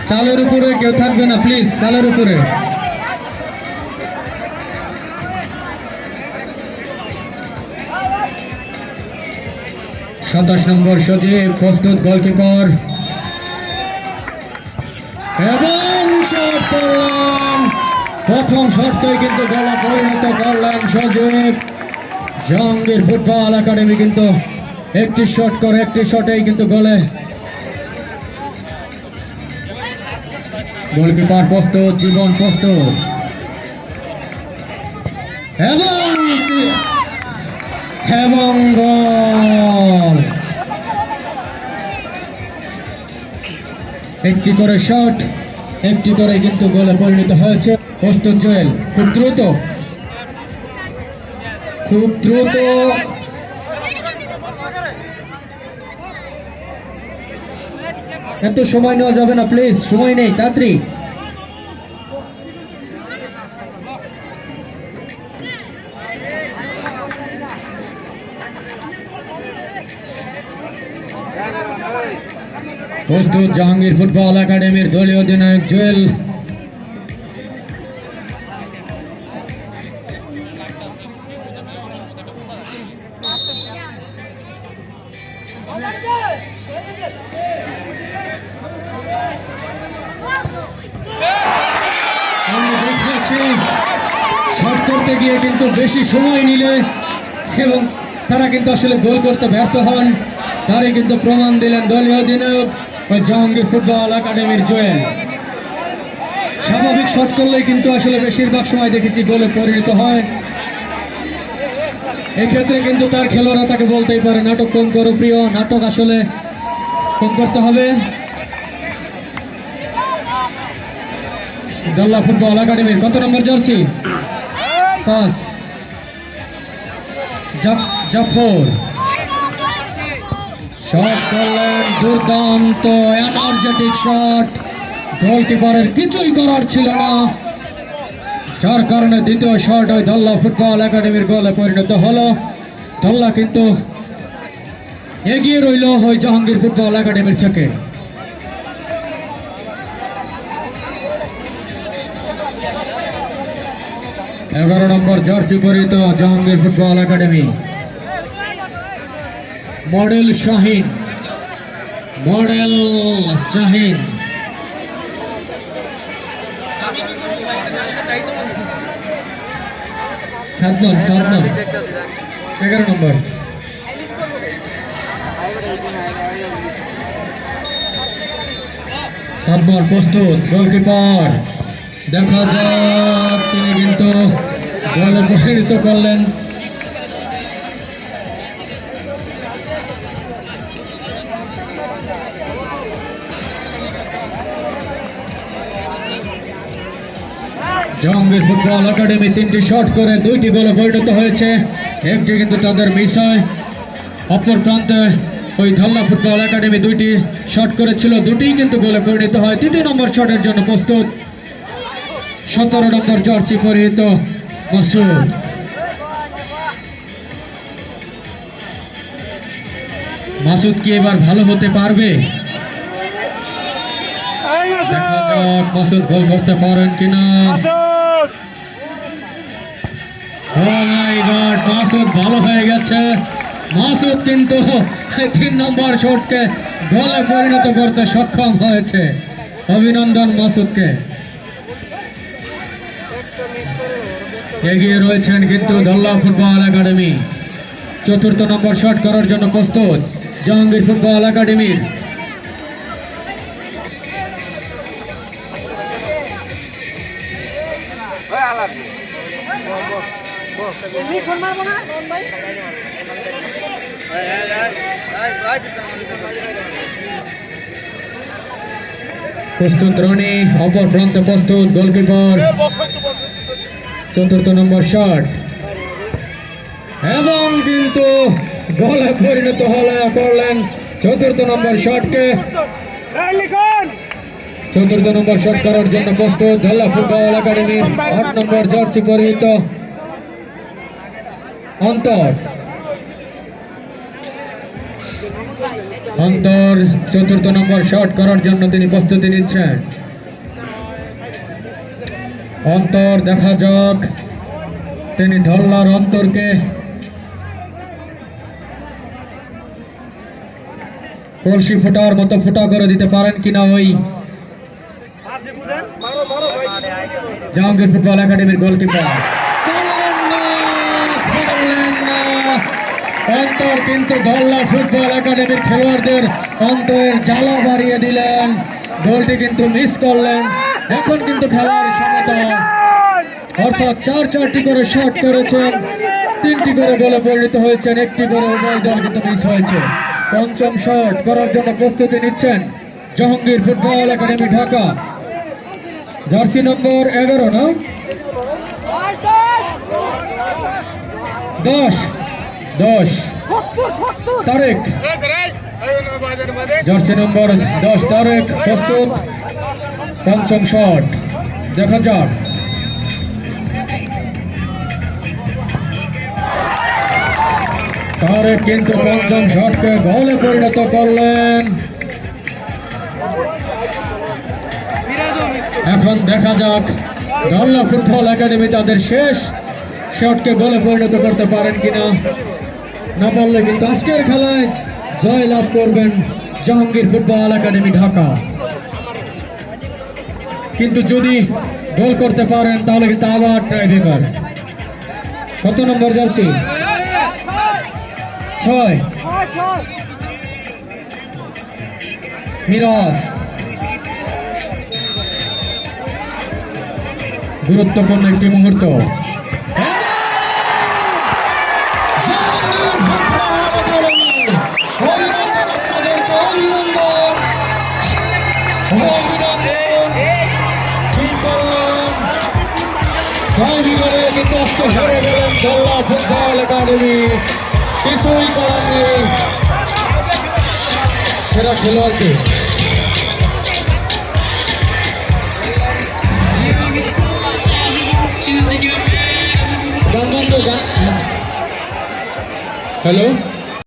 চালের উপরে কেউ থাকবে না প্লিজ, চালের উপরে। সাতাশ নম্বর সজীব প্রস্তুত, গোলকিপার এবং শট করলেন। প্রথম শটটাই কিন্তু গোলে পরিণত করলেন সজীব। জাহাঙ্গীর ফুটবল একাডেমি কিন্তু একটি শট করে, একটি শটেই কিন্তু গোলে। গোলকিপার প্রস্তুত, জীবন প্রস্তুত এবং গোল। একটি করে শট, একটি করে কিন্তু গোলে পরিণত হয়েছে। প্রস্তুত জুয়েল, খুব দ্রুত, খুব দ্রুত। এত সময় নেওয়া যাবে না প্লিজ, সময় নেই, তাড়াতাড়ি। প্রস্তুত জাহাঙ্গীর ফুটবল একাডেমির দলীয় অধিনায়ক জুয়েল। শট করতে গিয়ে কিন্তু বেশি সময় নিলে এবং তারা কিন্তু আসলে গোল করতে ব্যর্থ হন, তারই কিন্তু প্রমাণ দিলেন দলীয় অধিনায়ক জাহাঙ্গীর ফুটবল একাডেমির জুয়েল। স্বাভাবিক শট করলেই কিন্তু আসলে বেশিরভাগ সময় দেখেছি গোলে পরিণত হয়। এক্ষেত্রে কিন্তু তার খেলোয়াড়রা তাকে বলতেই পারে নাটক কম করো প্রিয়, নাটক আসলে কম করতে হবে। দল্লা ফুটবল একাডেমির কত নম্বর জার্সি? 5, জাফর। শট করলেন, দুর্দান্ত এনার্জেটিক শট। গোলকিপারের কিছুই করার ছিল না, যার কারণে দ্বিতীয় শট ওই দল্লা ফুটবল একাডেমির গোলে পরিণত হলো। দল্লা কিন্তু এগিয়ে রইল ওই জাহাঙ্গীর ফুটবল একাডেমির থেকে। এগারো নম্বর জার্সি পরিহিত Jahangir football academy model Shahin, model Shahin. Sadman, 11 নম্বর। সাদমান প্রস্তুত, গোলকিপার দেখা যাক, তিনি কিন্তু গোলে পরিণত করলেন। জাহাঙ্গীর ফুটবল একাডেমি 3টি শট করে 2টি গোলে পরিণত হয়েছে, একটি কিন্তু তাদের মিস হয়। অপর প্রান্তে ওই ধল্লা ফুটবল একাডেমি 2টি শট করেছিল, 2টিই কিন্তু গোলে পরিণত হয়। 3 নম্বর শটের জন্য প্রস্তুত 17 নম্বর জার্সি পরিহিত মাসুদ। মাসুদ কি এবার ভালো হতে পারবে? দেখা যাক মাসুদ গোল করতে পারেন কিনা। মাসুদ ভালো হয়ে গেছে। মাসুদ কিন্তু 3 নম্বর শটকে গোলে পরিণত করতে সক্ষম হয়েছে। অভিনন্দন মাসুদকে। এগিয়ে রয়েছেন কিন্তু ধল্লা ফুটবল একাডেমি। 4র্থ নম্বর শট করার জন্য প্রস্তুত জাহাঙ্গীর ফুটবল একাডেমির। প্রস্তুত রনি, অপর প্রান্তে প্রস্তুত গোলকিপার। 4র্থ নম্বর শট এবং কিন্তু গোলে পরিণত করলেন 4র্থ নম্বর শটকে। 4র্থ নম্বর শট করার জন্য প্রস্তুত ধল্লা ফুটবল একাডেমির 8 নম্বর জার্সি পরিহিত অন্তর। অন্তর চতুর্থ নম্বর শট করার জন্য তিনি প্রস্তুতি নিচ্ছেন। অন্তর, দেখা যাক তিনি ধল্লার অন্তরকে কলসি ফোটার মতো ফোটা করে দিতে পারেন কিনা ওই জাহাঙ্গীর ফুটবল একাডেমির গোলকিপার। অন্তর কিন্তু ধল্লা ফুটবল একাডেমির খেলোয়াড়দের অন্তরের জ্বালা বাড়িয়ে দিলেন, গোলটি কিন্তু মিস করলেন। এখন কিন্তু খেলার সমতা, অর্থাৎ 4-4টি করে শট করেছেন, 3টি করে গোলে পরিণত হয়েছেন, 1টি করে উভয় দল কিন্তু মিস হয়েছে। পঞ্চম শট করার জন্য প্রস্তুতি নিচ্ছেন Jahangir football academy Dhaka, jersey নম্বর 11 না 10 তারেক, জার্সি নম্বর 10 তারেক প্রস্তুত। পঞ্চম শট দেখা যাক। তারেক কিন্তু পঞ্চম শটকে গোলে পরিণত করলেন। এখন দেখা যাক ধল্লা ফুটবল একাডেমি তাদের শেষ শটকে গোলে পরিণত করতে পারেন কিনা। না পারলে কিন্তু আজকের খেলায় জয় লাভ করবেন জাহাঙ্গীর ফুটবল একাডেমি ঢাকা। কিন্তু যদি গোল করতে পারেন তাহলে কিন্তু আবার টাইব্রেকার। কত নম্বর জার্সি? 6 মিরাজ। গুরুত্বপূর্ণ একটি মুহূর্ত। কিন্তু আজকে হেরে গেলেন ধল্লা ফুটবল একাডেমি, কিছুই করার নেই। সেরা খেলোয়াড়কে গান বন্ধ, গান। হ্যালো।